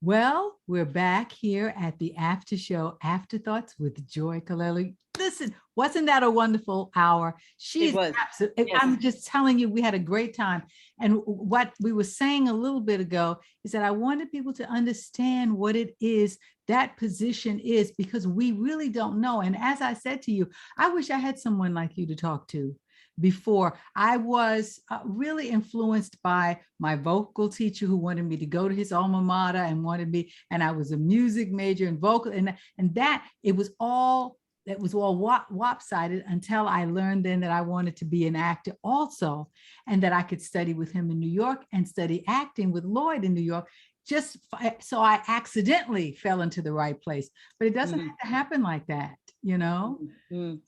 Well, we're back here at the after show, Afterthoughts with Joy Colelli. Listen, wasn't that a wonderful hour? It She's was. absolutely, Yes. I'm just telling you, we had a great time. And what we were saying a little bit ago is that I wanted people to understand what it is that position is, because we really don't know. And as I said to you, I wish I had someone like you to talk to. Before, I was really influenced by my vocal teacher who wanted me to go to his alma mater and wanted me, and I was a music major in vocal, and that it was all lopsided until I learned then that I wanted to be an actor also, and that I could study with him in New York and study acting with Lloyd in New York. Just so I accidentally fell into the right place, but it doesn't have to happen like that, you know.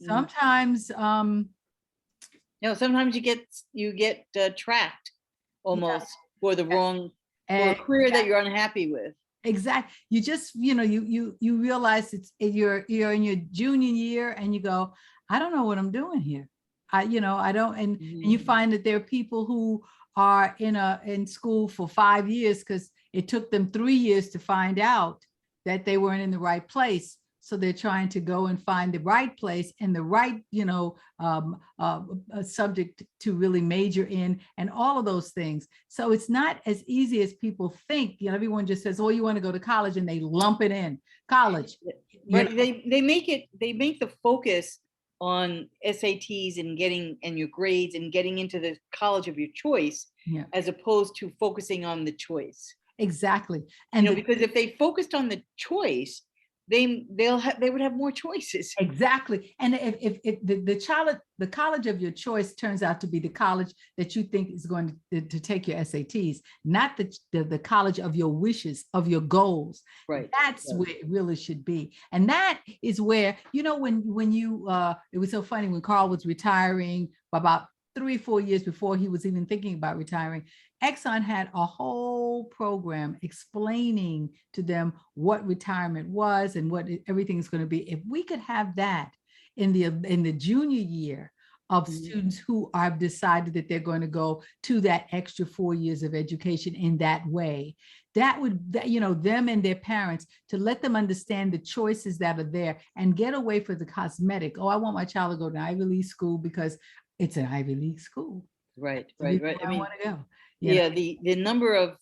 Sometimes No, sometimes you get tracked yeah, almost for the wrong, for a and career that you're unhappy with. exactly. You just, you realize you're in your junior year and you go, I don't know what I'm doing here. I don't, and you find that there are people who are in school for 5 years because it took them 3 years to find out that they weren't in the right place. So they're trying to go and find the right place and the right, subject to really major in, and all of those things. So it's not as easy as people think. Everyone just says, "Oh, you want to go to college," and they lump it in college. Right. They make the focus on SATs and your grades and getting into the college of your choice, Yeah, as opposed to focusing on the choice. exactly. And Because if they focused on the choice, they would have more choices. exactly. And if the college of your choice turns out to be the college that you think is going to take your SATs, not the college of your wishes, of your goals. Right. That's where it really should be. And that is where, when you it was so funny when Carl was retiring about 3-4 years before he was even thinking about retiring. Exxon had a whole program explaining to them what retirement was and what everything is going to be. If we could have that in the junior year of students who have decided that they're going to go to that extra 4 years of education in that way, that would, them and their parents, to let them understand the choices that are there and get away from the cosmetic. Oh, I want my child to go to an Ivy League school because it's an Ivy League school. Right. I I mean, want to go. yeah, the number of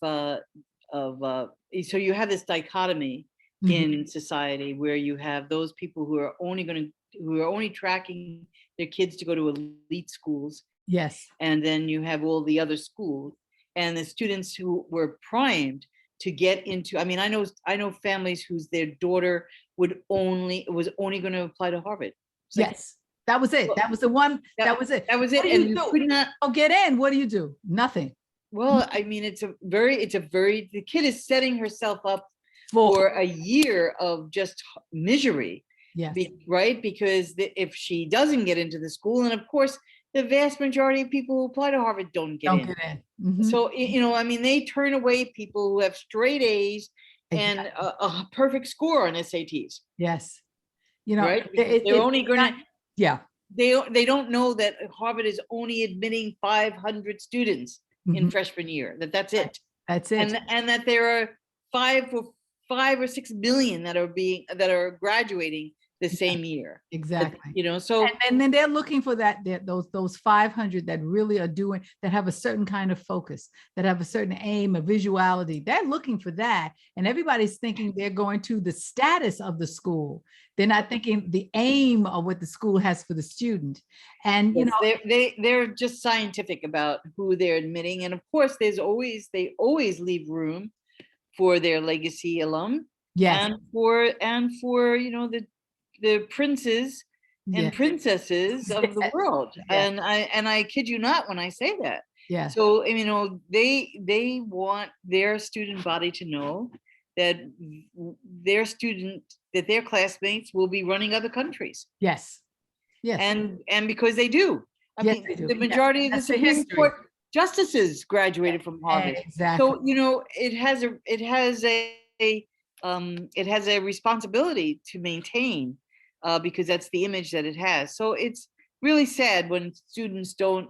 so you have this dichotomy in society where you have those people who are only tracking their kids to go to elite schools, Yes. and then you have all the other schools, and the students who were primed to get into, I mean, I know families whose their daughter was only going to apply to Harvard. Yes, that was it. That was the one. That was it. That was What it. do And you you do? could not. Oh, get in. What do you do? Nothing. Well, I mean, the kid is setting herself up For for a year of just misery, yes, right? Because if she doesn't get into the school, and of course, the vast majority of people who apply to Harvard don't get don't in. get in. So, I mean, they turn away people who have straight A's and Exactly. a perfect score on SATs, Yes, right? Because they're only going to, yeah. they don't know that Harvard is only admitting 500 students in freshman year, that's it. That's it. And that there are 5 or 6 million that are graduating the same year. Exactly. So and then they're looking for those 500 that really are doing, that have a certain kind of focus, that have a certain aim, a visuality. They're looking for that, and everybody's thinking they're going to the status of the school. They're not thinking the aim of what the school has for the student. And they're just scientific about who they're admitting, and of course they always leave room for their legacy alum. Yes. And for the princes and princesses of the world. Yes. And I kid you not when I say that. Yes. So they want their student body to know that their classmates will be running other countries. Yes. Yes. And because they do. I mean, the majority of the Supreme Court justices graduated from Harvard. Exactly. So it has a responsibility to maintain, because that's the image that it has. So it's really sad when students don't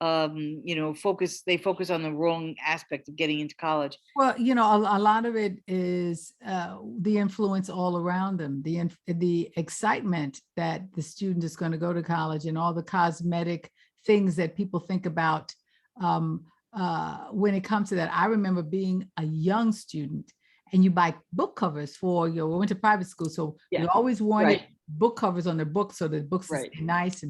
they focus on the wrong aspect of getting into college. Well, a lot of it is the influence all around them, the excitement that the student is going to go to college and all the cosmetic things that people think about when it comes to that. I remember being a young student and you buy book covers for we went to private school. So Yeah. we always wanted Right. book covers on the books so the books Right. is nice.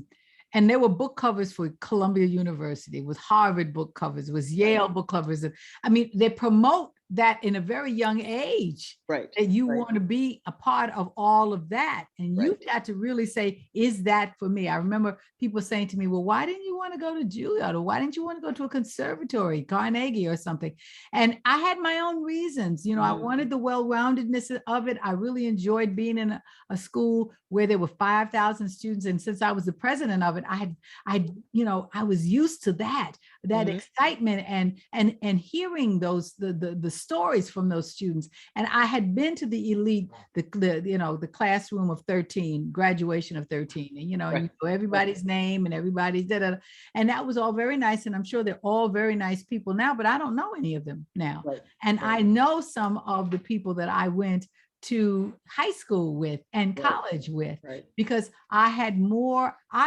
And there were book covers for Columbia University, with Harvard book covers, with Yale book covers. I mean, they promote that in a very young age, Right. that you Right. want to be a part of all of that. And you've got to really say, is that for me? I remember people saying to me, well, why didn't you want to go to Juilliard? Or why didn't you want to go to a conservatory, Carnegie or something? And I had my own reasons. I wanted the well-roundedness of it. I really enjoyed being in a school where there were 5,000 students. And since I was the president of it, I was used to that excitement and hearing the stories from those students. And I had been to the elite, the classroom of 13, graduation of 13, and you know everybody's name and everybody's and that was all very nice. And I'm sure they're all very nice people now, but I don't know any of them now. And I know some of the people that I went to high school with and college with, because I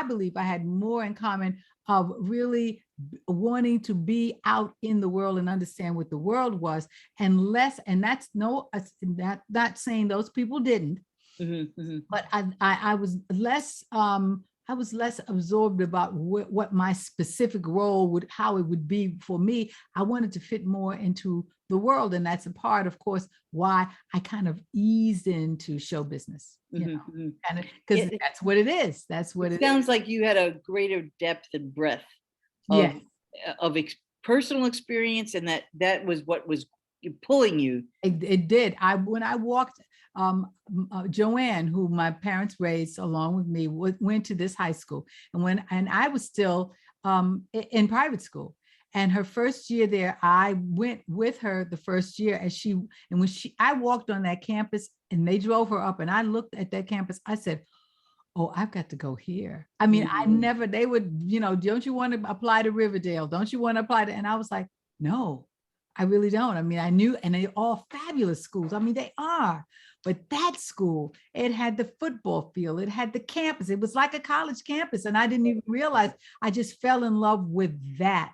believe I had more in common of really wanting to be out in the world and understand what the world was, and that's not saying those people didn't, but I was less absorbed about what my specific role how it would be for me. I wanted to fit more into the world. And that's a part, of course, why I kind of eased into show business, because that's what it is. That's what it sounds like you had a greater depth and breadth of personal experience, and that was what was pulling you. It did. When I walked, Joanne, who my parents raised along with me, went to this high school, and I was still in private school. And her first year there, I went with her the first year, I walked on that campus and they drove her up, and I looked at that campus, I said, oh, I've got to go here. I mean, they would, don't you want to apply to Riverdale? Don't you want to apply to, and I was like, no, I really don't. I mean, I knew, and they're all fabulous schools. I mean, they are, but that school, it had the football field, it had the campus. It was like a college campus. And I didn't even realize, I just fell in love with that.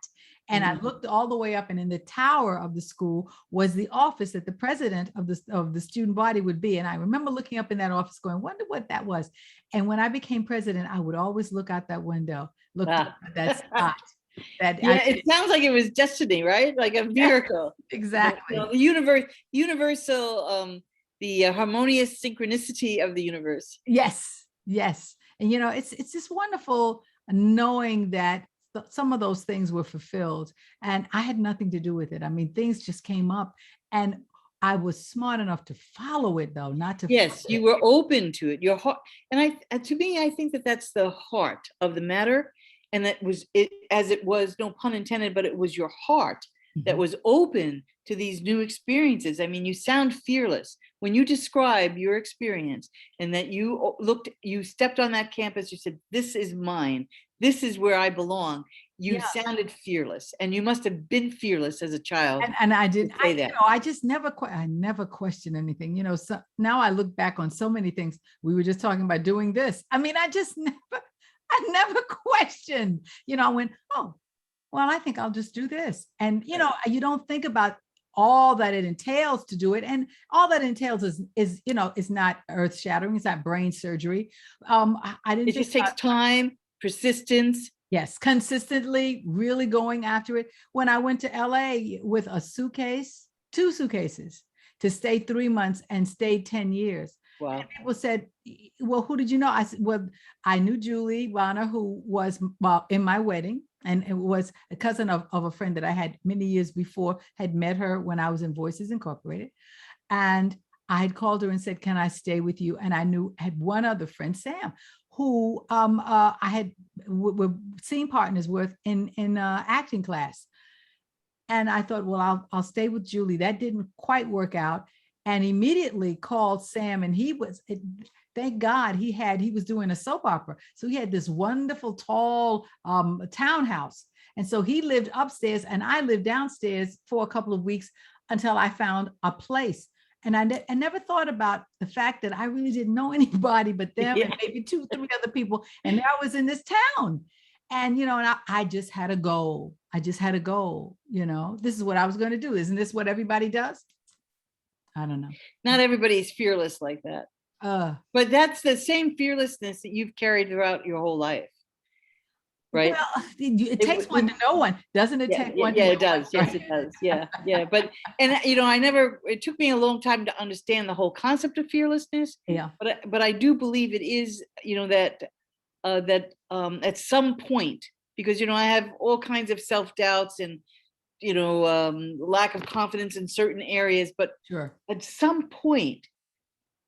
And I looked all the way up, and in the tower of the school was the office that the president of the student body would be. And I remember looking up in that office going, wonder what that was. And when I became president, I would always look out that window, look up at that spot. It sounds like it was destiny, right? Like a miracle. Exactly. The universal, the harmonious synchronicity of the universe. Yes. And it's just wonderful knowing that some of those things were fulfilled, and I had nothing to do with it. I mean, things just came up, and I was smart enough to follow it, though, not to. Yes, you were open to it. Your heart, and to me, I think that's the heart of the matter, and that was it, as it was, no pun intended, but it was your heart that was open to these new experiences. I mean, you sound fearless when you describe your experience, and that you stepped on that campus, you said, this is mine. This is where I belong. You sounded fearless, and you must have been fearless as a child. And I did. I just never questioned anything. So now I look back on so many things. We were just talking about doing this. I mean, I never questioned. I went, oh, well, I think I'll just do this. And you don't think about all that it entails to do it, and all that entails is it's not earth shattering. It's not brain surgery. It just takes time. Persistence. Yes, consistently, really going after it. When I went to LA with two suitcases to stay 3 months and stayed 10 years. Wow. And people said, well, who did you know? I said, well, I knew Julie Bonner, who was in my wedding, and it was a cousin of a friend that I had many years before, had met her when I was in Voices Incorporated. And I had called her and said, can I stay with you? And I had one other friend, Sam, who I were scene partners with in acting class. And I thought, well, I'll stay with Julie. That didn't quite work out. And immediately called Sam, and thank God he was doing a soap opera. So he had this wonderful tall townhouse. And so he lived upstairs and I lived downstairs for a couple of weeks until I found a place. And I never thought about the fact that I really didn't know anybody but them and maybe 2, 3 other people. And I was in this town. And, and I just had a goal. I just had a goal, this is what I was going to do. Isn't this what everybody does? I don't know. Not everybody's fearless like that. But that's the same fearlessness that you've carried throughout your whole life. Right. Well, it takes one to know one, doesn't it? Take one. Yeah, it does. Yes, it does. Yeah. But, it took me a long time to understand the whole concept of fearlessness. Yeah. But I do believe it is, that at some point, because, I have all kinds of self-doubts and, lack of confidence in certain areas, but sure, at some point,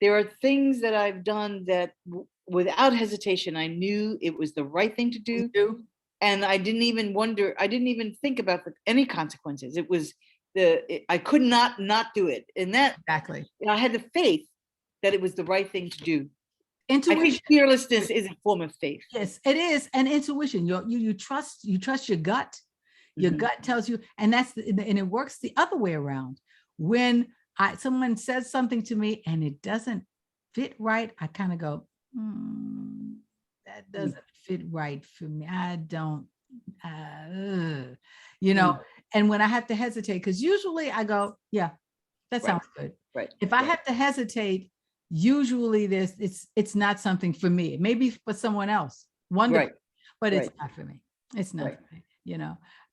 there are things that I've done that without hesitation, I knew it was the right thing to do. And I didn't even think about any consequences. It was I could not do it. And that exactly, I had the faith that it was the right thing to do. Intuition. I think fearlessness is a form of faith. Yes, it is. And intuition, you trust your gut. Your gut tells you, and and it works the other way around. When someone says something to me and it doesn't fit right, I kind of go, that doesn't fit right for me. I don't, and when I have to hesitate, because usually I go, yeah, that sounds good. Right. If I have to hesitate, usually it's not something for me. It may be for someone else. Wonderful, but it's not for me. It's not for me.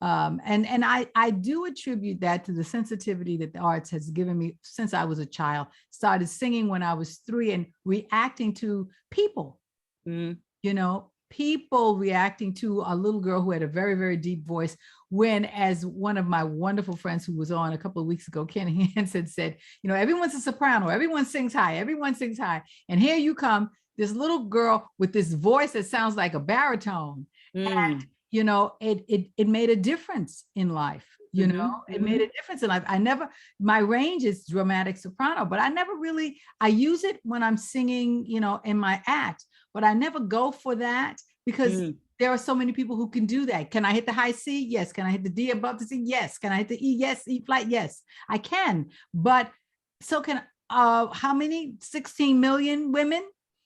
And I do attribute that to the sensitivity that the arts has given me since I was a child. Started singing when I was 3 and reacting to people, people reacting to a little girl who had a very, very deep voice. When, as one of my wonderful friends who was on a couple of weeks ago, Kenny Hansen said, everyone's a soprano, everyone sings high, and here you come, this little girl with this voice that sounds like a baritone. And it made a difference in life. It made a difference in life. My range is dramatic soprano, but I use it when I'm singing, in my act, but I never go for that because there are so many people who can do that. Can I hit the high C? Yes. Can I hit the D above the C? Yes. Can I hit the E? Yes. E flat? Yes, I can. But so can, how many? 16 million women?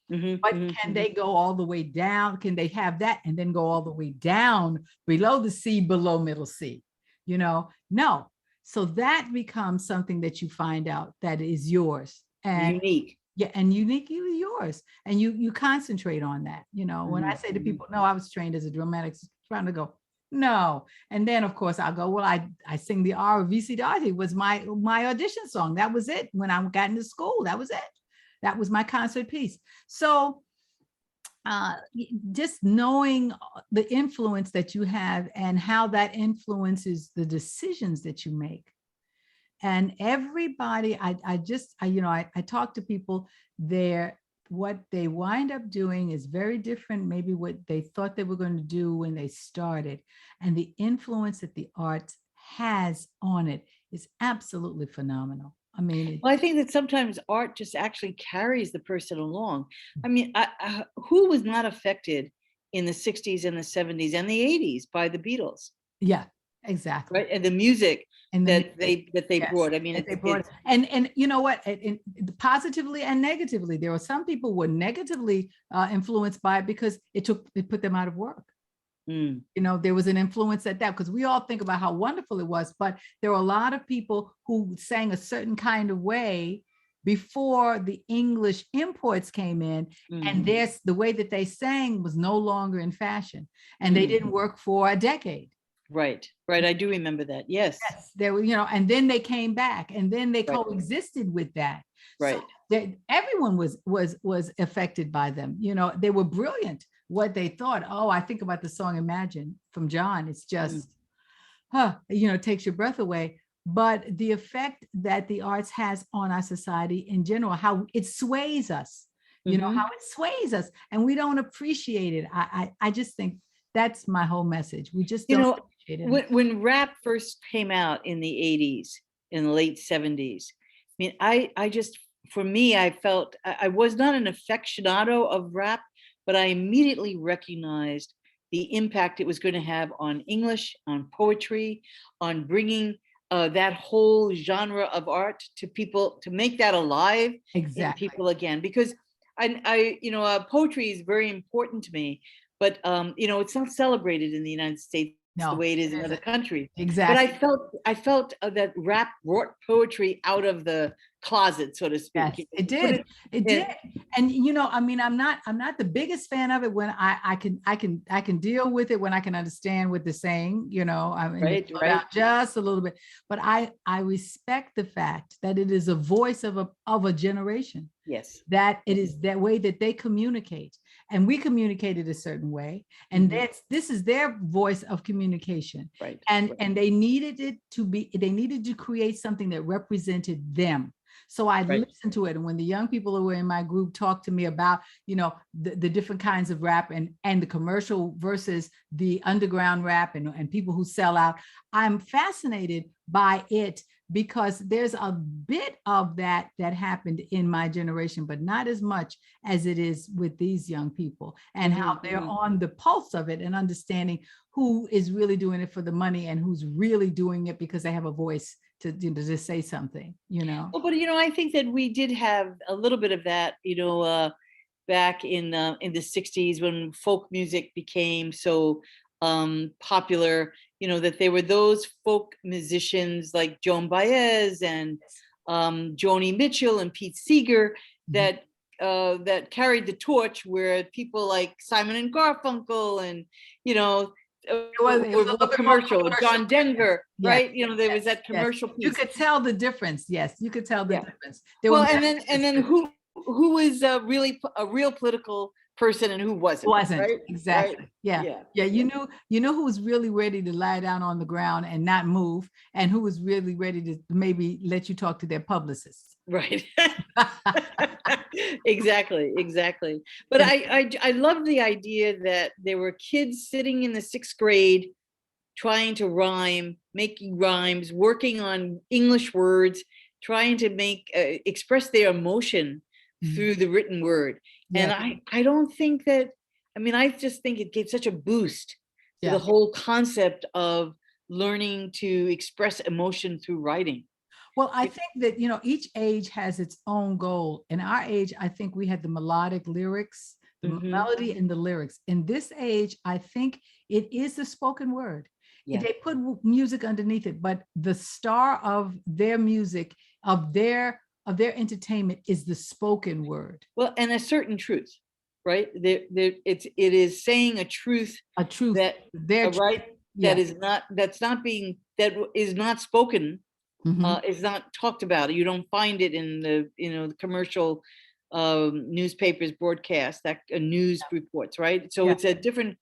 But can they go all the way down? Can they have that and then go all the way down below the C, below middle C? No. So that becomes something that you find out that is yours and unique. Yeah, and uniquely yours. And you concentrate on that. When I say to people, no, I was trained as a dramatic soprano, to go, no. And then of course I'll go, well, I sing the R of VC Darty was my audition song. That was it. When I got into school, that was it. That was my concert piece. So just knowing the influence that you have and how that influences the decisions that you make. And everybody, I talk to people there, what they wind up doing is very different, maybe what they thought they were going to do when they started. And the influence that the arts has on it is absolutely phenomenal. Well, I think that sometimes art just actually carries the person along. Who was not affected in the 60s and the 70s and the 80s by the Beatles? Yeah, exactly. Right. And the music that they brought. And you know what? Positively and negatively, there were some people who were negatively influenced by it because it put them out of work. There was an influence at that, because we all think about how wonderful it was, but there were a lot of people who sang a certain kind of way before the English imports came in, and the way that they sang was no longer in fashion, and they didn't work for a decade. Right. I do remember that. Yes. There were, and then they came back, and then they coexisted with that. Right. So everyone was affected by them. They were brilliant. What they thought, I think about the song Imagine from John. It's just, takes your breath away. But the effect that the arts has on our society in general, how it sways us, how it sways us, and we don't appreciate it. I just think that's my whole message. We just don't appreciate it. When rap first came out in the 80s, in the late 70s, for me, I felt I was not an aficionado of rap, but I immediately recognized the impact it was going to have on English, on poetry, on bringing that whole genre of art to people, to make that alive in Exactly. people again. Because poetry is very important to me, but it's not celebrated in the United States the No, way it is it in other isn't. countries. But Exactly. I felt that rap brought poetry out of the closet, so to speak. Yes, it Put did. it, It yeah, did. And I mean, I'm not the biggest fan of it when I can deal with it when I can understand what they're saying, I mean, you right, slow down right. just a little bit. But I respect the fact that it is a voice of a generation, Yes. that it is that way that they communicate, and we communicated a certain way, and Mhm. this is their voice of communication. Right. And Right. they needed to create something that represented them. So I Right. listened to it. And when the young people who were in my group talked to me about, the different kinds of rap and the commercial versus the underground rap and people who sell out, I'm fascinated by it, because there's a bit of that happened in my generation, but not as much as it is with these young people, and how they're on the pulse of it and understanding who is really doing it for the money and who's really doing it because they have a voice to just say something. Well, but I think that we did have a little bit of that, back in the 60s when folk music became so popular, that there were those folk musicians like Joan Baez and Joni Mitchell and Pete Seeger that that carried the torch, where people like Simon and Garfunkel and It was a were little bit more commercial, commercial. John Denver, Yes, right? There was yes, that yes. commercial You piece. could tell the difference. Yes, you could tell the Yeah. difference. There were Well, and then who is really a real political person and who wasn't, wasn't right? Right? exactly. Yeah. Yeah. Yeah. Yeah. You know who was really ready to lie down on the ground and not move, and who was really ready to maybe let you talk to their publicists. Right. Exactly. Exactly. But I love the idea that there were kids sitting in the 6th grade trying to rhyme, making rhymes, working on English words, trying to express their emotion through the written word. And Yes. I don't think that, I just think it gave such a boost to the Yeah. whole concept of learning to express emotion through writing. Well, I think that, each age has its own goal. In our age, I think we had the melodic lyrics, the Mhm. melody and the lyrics. In this age, I think it is the spoken word. Yeah. They put music underneath it, but the star of their music, of their entertainment, is the spoken word. Well, and a certain truth, right? It is saying a truth A truth, that their truth. right Yeah. that is not spoken, Mhm. is not talked about. You don't find it in the commercial newspapers broadcast, that news reports, right? So Yeah. it's a different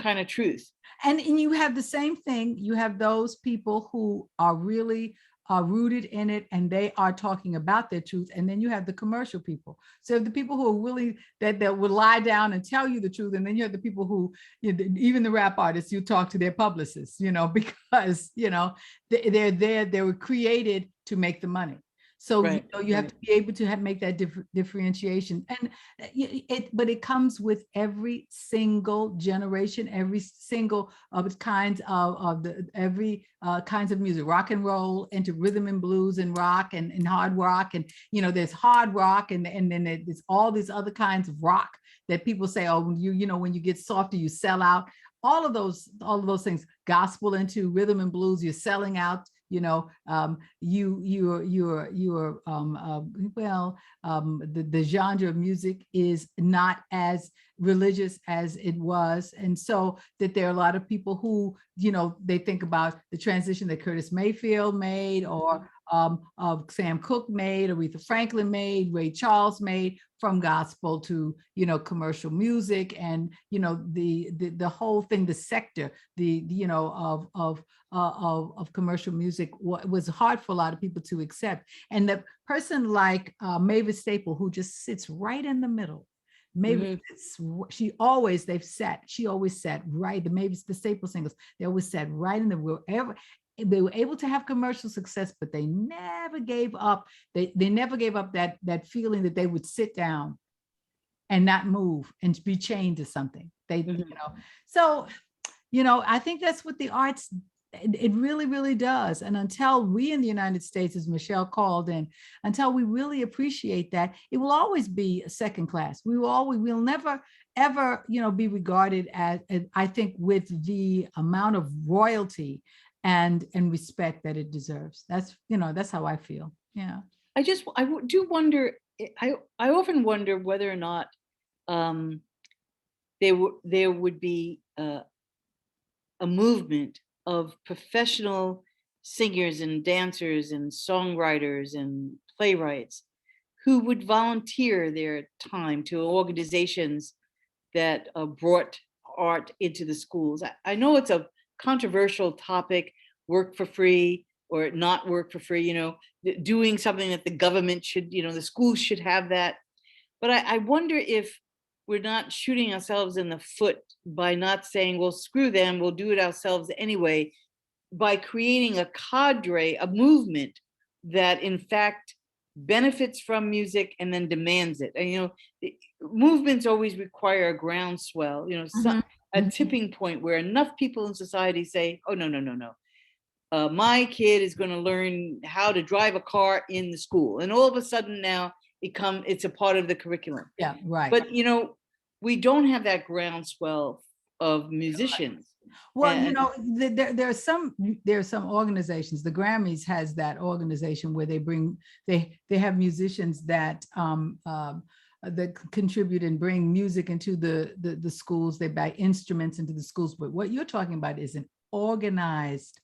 kind of truth. And you have the same thing. You have those people who are really rooted in it, and they are talking about their truth. And then you have the commercial people. So the people who are willing, that will lie down and tell you the truth. And then you have the people who, even the rap artists, you talk to their publicists, because they're there. They were created to make the money. So Right. you have to be able to make that differentiation, and but it comes with every single generation, every single of kinds of every kinds of music, rock and roll into rhythm and blues and rock and hard rock, and there's hard rock, and then there's all these other kinds of rock that people say, oh, when you get softer, you sell out. All of those things, gospel into rhythm and blues, you're selling out. You're the genre of music is not as religious as it was, and so that there are a lot of people who they think about the transition that Curtis Mayfield made, or Sam Cooke made, Aretha Franklin made, Ray Charles made, from gospel to commercial music, and the whole thing, the sector, of commercial music was hard for a lot of people to accept. And the person like Mavis Staple, who just sits right in the middle. Maybe she always sat right. The Staple singles, they always sat right in the wherever. They were able to have commercial success, but they never gave up. They never gave up that feeling that they would sit down and not move and be chained to something. They, Mhm. so, I think that's what the arts, it really, really does. And until we in the United States, as Michelle called in, until we really appreciate that, it will always be a second class. We'll never, ever, be regarded as, I think, with the amount of royalty and respect that it deserves. That's how I feel. Yeah. Do wonder, I often wonder whether or not um, there would be a movement of professional singers and dancers and songwriters and playwrights who would volunteer their time to organizations that brought art into the schools. I know it's a controversial topic, work for free or not work for free, doing something that the government should, the schools should have that. But I wonder if we're not shooting ourselves in the foot by not saying, well, screw them, we'll do it ourselves anyway, by creating a cadre, a movement that in fact benefits from music and then demands it. And movements always require a groundswell, Mhm. a Mhm. tipping point where enough people in society say, oh, no, no, no, no. My kid is going to learn how to drive a car in the school. And all of a sudden now it's a part of the curriculum. Yeah, right. But, we don't have that groundswell of musicians. Well, there are some organizations. The Grammys has that organization where they have musicians that that contribute and bring music into the schools. They buy instruments into the schools. But what you're talking about is an organized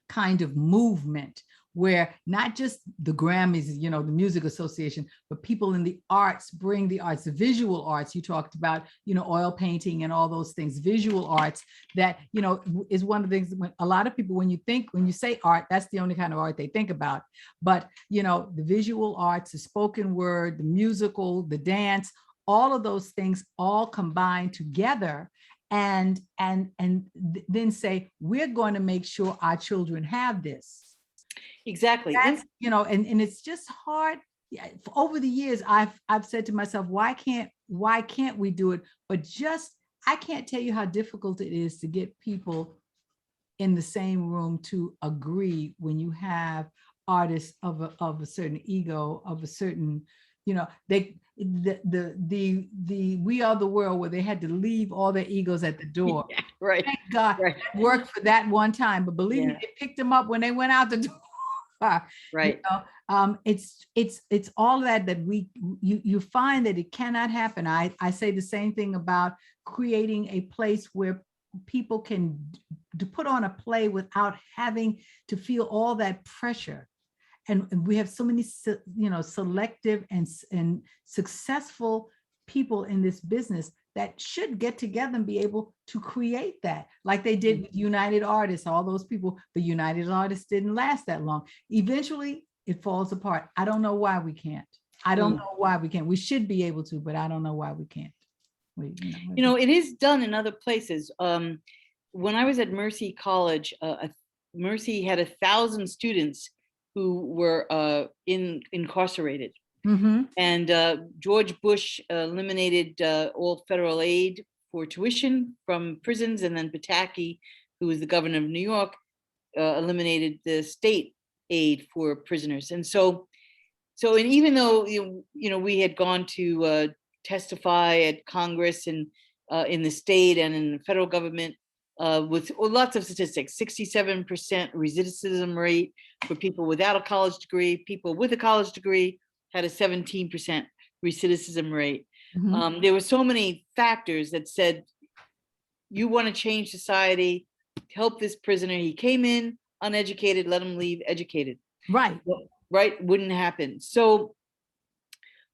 kind of movement where not just the Grammys, the Music Association, but people in the arts bring the arts, the visual arts you talked about, oil painting and all those things, visual arts that, is one of the things when a lot of people, when you say art, that's the only kind of art they think about. But, the visual arts, the spoken word, the musical, the dance, all of those things all combine together and then say, we're going to make sure our children have this. Exactly. That's, and it's just hard. Yeah, over the years, I've said to myself, why can't we do it? But I can't tell you how difficult it is to get people in the same room to agree when you have artists of a certain ego, of a certain, the We Are the World, where they had to leave all their egos at the door. Yeah, right. Thank God Right. that worked for that one time. But believe me, they picked them up when they went out the door. Right. It's all that you find that it cannot happen. I say the same thing about creating a place where people can put on a play without having to feel all that pressure. And we have so many, selective and successful people in this business that should get together and be able to create that, like they did with United Artists, all those people. The United Artists didn't last that long. Eventually, it falls apart. I don't know why we can't. I don't know why we can't. We should be able to, but I don't know why we can't. It is done in other places. When I was at Mercy College, Mercy had 1,000 students who were incarcerated. Mm-hmm. And George Bush eliminated all federal aid for tuition from prisons, and then Pataki, who was the governor of New York, eliminated the state aid for prisoners. And and even though we had gone to testify at Congress and in the state and in the federal government with lots of statistics, 67% recidivism rate for people without a college degree, people with a college degree had a 17% recidivism rate. Mm-hmm. There were so many factors that said, you want to change society, help this prisoner. He came in uneducated, let him leave educated. Right. Right? Wouldn't happen. So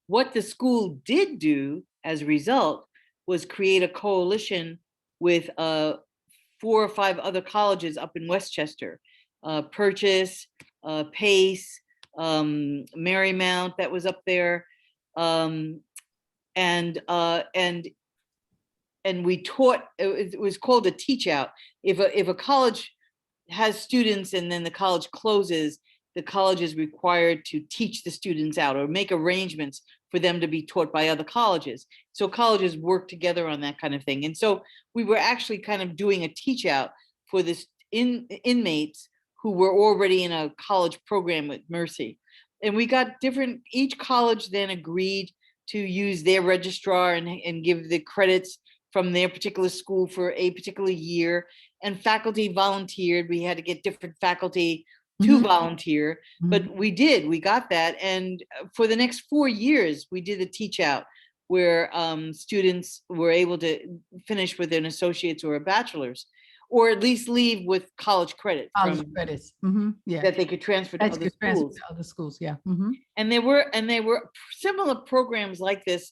what the school did do as a result was create a coalition with 4 or 5 other colleges up in Westchester, Purchase, Pace, Marymount that was up there, and we taught. It was called a teach out. If a college has students and then the college closes, the college is required to teach the students out or make arrangements for them to be taught by other colleges. So colleges work together on that kind of thing. And so we were actually kind of doing a teach out for this inmates who were already in a college program with Mercy. And we got each college then agreed to use their registrar and give the credits from their particular school for a particular year. And faculty volunteered. We had to get different faculty to volunteer, but we got that. And for the next 4 years, we did a teach out where students were able to finish with an associate's or a bachelor's, or at least leave with college credit. Yeah. That they could transfer to other schools. Yeah. And there were similar programs like this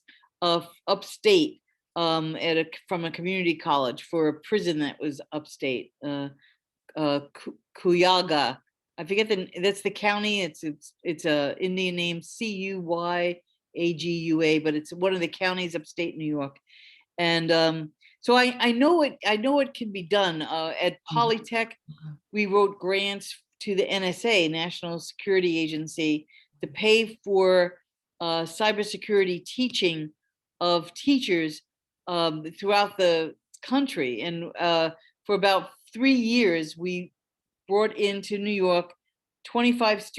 upstate from a community college for a prison that was upstate, Cuyaga. I forget that's the county. It's a Indian name, Cuyagua, but it's one of the counties upstate New York. And so I know it can be done. At Polytech, we wrote grants to the NSA, National Security Agency, to pay for cybersecurity teaching of teachers throughout the country. And for about 3 years, we brought into New York 25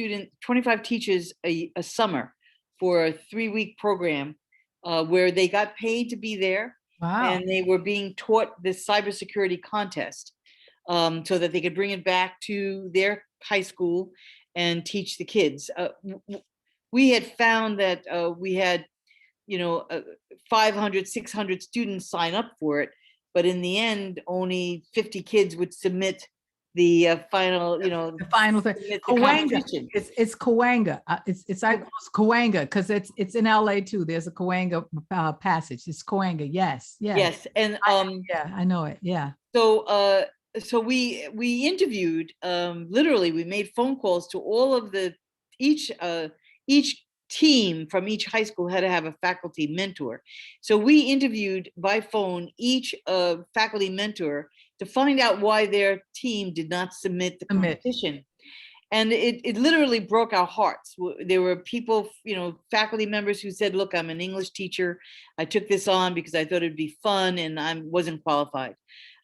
teachers a summer for a 3-week program where they got paid to be there. Wow. And they were being taught this cybersecurity contest so that they could bring it back to their high school and teach the kids. We had found that we had 500, 600 students sign up for it, but in the end, only 50 kids would submit the final, the final thing. Cahuenga. It's Cahuenga. It's like Cahuenga because it's in LA too. There's a Cahuenga passage. It's Cahuenga. Yes. And I know it. Yeah. So we interviewed, literally we made phone calls to all of each team from each high school had to have a faculty mentor. So we interviewed by phone each faculty mentor to find out why their team did not submit the competition. And it literally broke our hearts. There were people, faculty members who said, look, I'm an English teacher. I took this on because I thought it'd be fun and I wasn't qualified.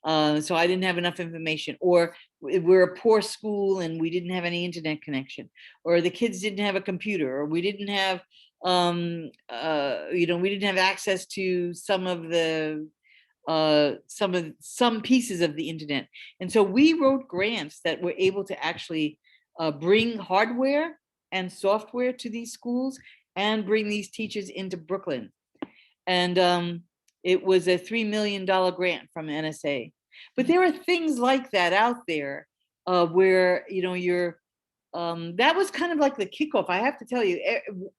So I didn't have enough information, or we're a poor school and we didn't have any internet connection, or the kids didn't have a computer, or we didn't have, we didn't have access to some pieces of the internet. And so we wrote grants that were able to actually bring hardware and software to these schools and bring these teachers into Brooklyn. And it was a $3 million grant from NSA. But there are things like that out there where, that was kind of like the kickoff. I have to tell you,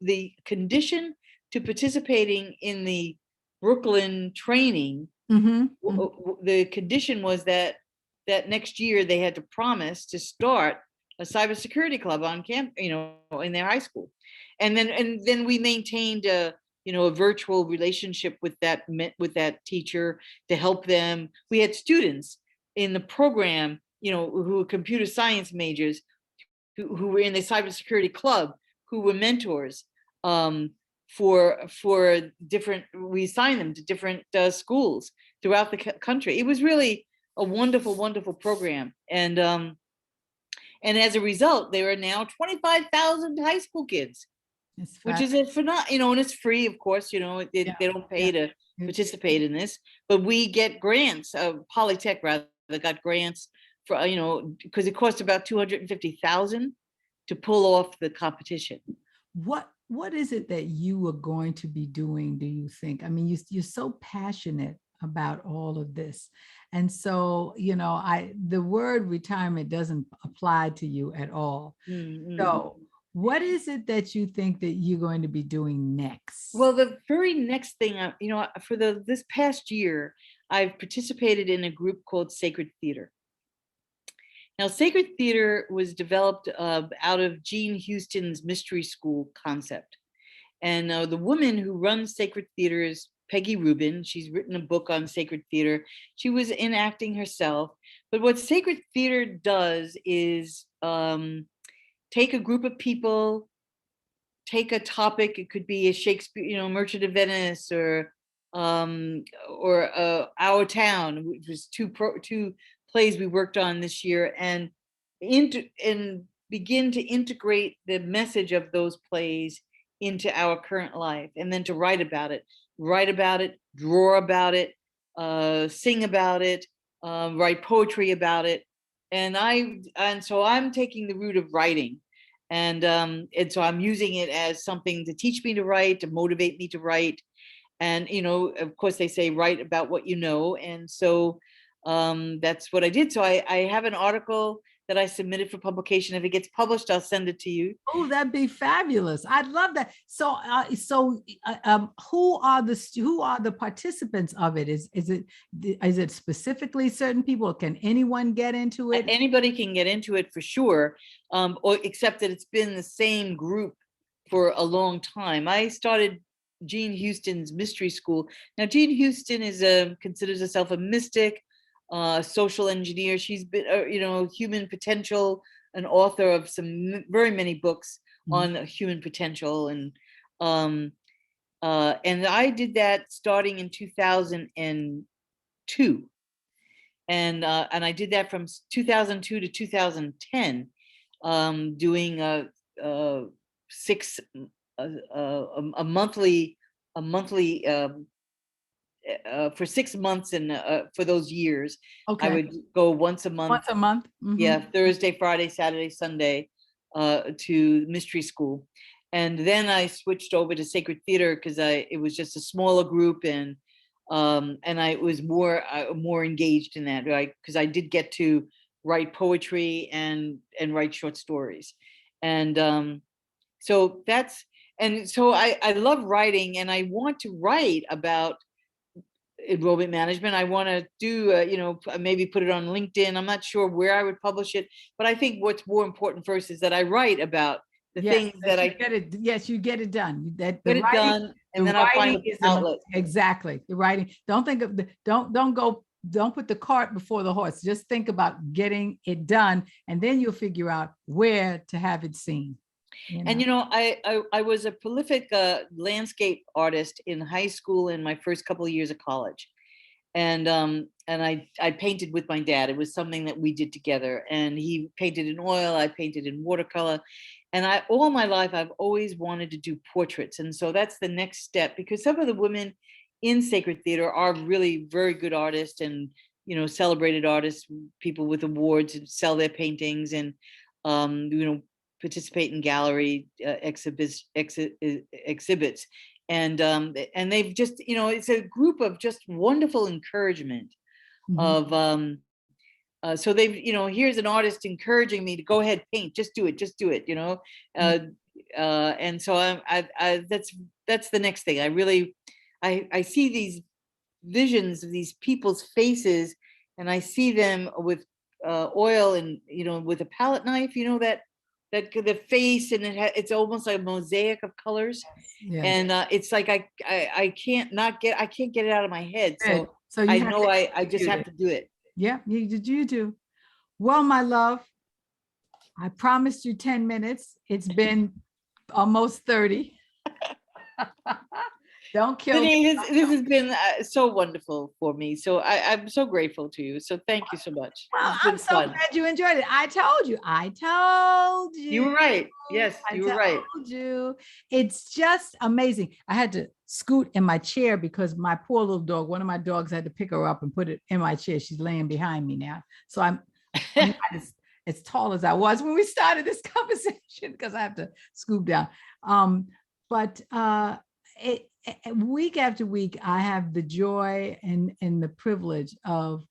the condition to participating in the Brooklyn training, the condition was that next year they had to promise to start a cybersecurity club on camp, in their high school. And then we maintained a virtual relationship with that teacher to help them. We had students in the program, who were computer science majors, who were in the cybersecurity club, who were mentors for different. We assigned them to different schools throughout the country. It was really a wonderful, wonderful program, and as a result, there are now 25,000 high school kids. Which is and it's free, of course, they don't pay to participate in this, but we get grants. Polytech rather got grants for, because it costs about $250,000 to pull off the competition. What is it that you are going to be doing, do you think? I mean, you're so passionate about all of this. And so, the word retirement doesn't apply to you at all. So what is it that you think that you're going to be doing next? Well, the very next thing, for this past year, I've participated in a group called Sacred Theater. Now, Sacred Theater was developed out of Jean Houston's Mystery School concept. And the woman who runs Sacred Theater is Peggy Rubin. She's written a book on Sacred Theater. She was in acting herself. But what Sacred Theater does is take a group of people take a topic. It could be a Shakespeare, Merchant of Venice, or Our Town, which was two plays we worked on this year, and begin to integrate the message of those plays into our current life, and then to write about it, draw about it, sing about it, write poetry about it. And so I'm taking the route of writing, and so I'm using it as something to teach me to write, to motivate me to write. And of course they say write about what you know, and so that's what I did. So I have an article that I submitted for publication. If it gets published, I'll send it to you. Oh, that'd be fabulous. I'd love that. So, who are the participants of it? Is it specifically certain people? Can anyone get into it? Anybody can get into it for sure, or except that it's been the same group for a long time. I started Jean Houston's mystery school. Now, Jean Houston considers herself a mystic, social engineer. She's been, human potential, an author of some very many books on human potential, and I did that starting in 2002, and I did that from 2002 to 2010, doing a monthly for 6 months, and for those years, Okay. I would go once a month. Once a month. Yeah, Thursday, Friday, Saturday, Sunday, to mystery school, and then I switched over to sacred theater because it was just a smaller group, and I was more engaged in that, right? Because I did get to write poetry and write short stories, and so I love writing, and I want to write about enrollment management. I want to do, maybe put it on LinkedIn. I'm not sure where I would publish it, but I think what's more important first is that I write about the things that I get it. Yes, you get it done. Get it done, and then I'll find an outlet. Exactly. The writing. Don't think of don't put the cart before the horse. Just think about getting it done, and then you'll figure out where to have it seen. And I was a prolific landscape artist in high school and my first couple of years of college, and I painted with my dad. It was something that we did together, and he painted in oil, I painted in watercolor, and all my life I've always wanted to do portraits, and so that's the next step, because some of the women in sacred theater are really very good artists, and celebrated artists, people with awards, and sell their paintings, and participate in gallery exhibits, and they've just, it's a group of just wonderful encouragement of so they've, here's an artist encouraging me to go ahead, paint, just do it, and so that's the next thing. I see these visions of these people's faces, and I see them with oil, and with a palette knife, that the face, and it's almost like a mosaic of colors. Yes. And it's like I can't get it out of my head. So I know I just have to do it. Yeah, you do. Well, my love, I promised you 10 minutes. It's been almost 30. Don't kill me. This has been so wonderful for me. So I'm so grateful to you. So thank you so much. Well, I'm so glad you enjoyed it. I told you. You were right. Yes, you were right. I told you. It's just amazing. I had to scoot in my chair because my poor little dog, one of my dogs, had to pick her up and put it in my chair. She's laying behind me now. So I'm not as tall as I was when we started this conversation, because I have to scoop down. But week after week, I have the joy and the privilege of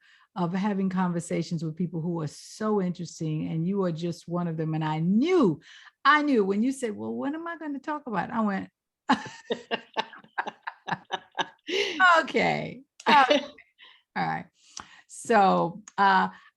having conversations with people who are so interesting, and you are just one of them. And I knew when you said, well, what am I going to talk about? I went, okay. All right. So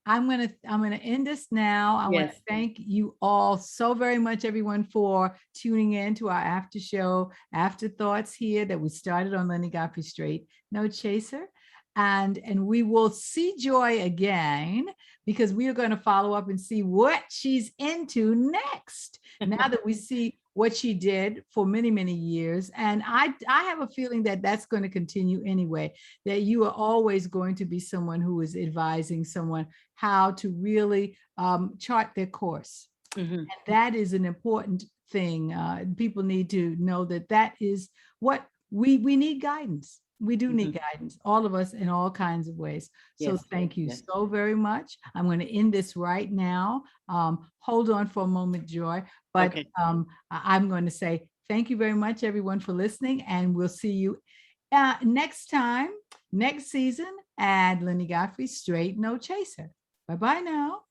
I'm gonna end this now. I want to thank you all so very much, everyone, for tuning in to our after show, Afterthoughts, here that we started on Lynnie Godfrey Straight, No Chaser. And we will see Joy again, because we are going to follow up and see what she's into next. Now that we see what she did for many, many years. And I have a feeling that that's going to continue anyway, that you are always going to be someone who is advising someone how to really chart their course. Mhm. And that is an important thing. People need to know that that is what we need guidance. We do need guidance, all of us in all kinds of ways. So Yes, thank you yes. so very much. I'm going to end this right now. Hold on for a moment, Joy. But Okay. I'm going to say thank you very much, everyone, for listening. And we'll see you next time, next season at Lynnie Godfrey, Straight No Chaser. Bye-bye now.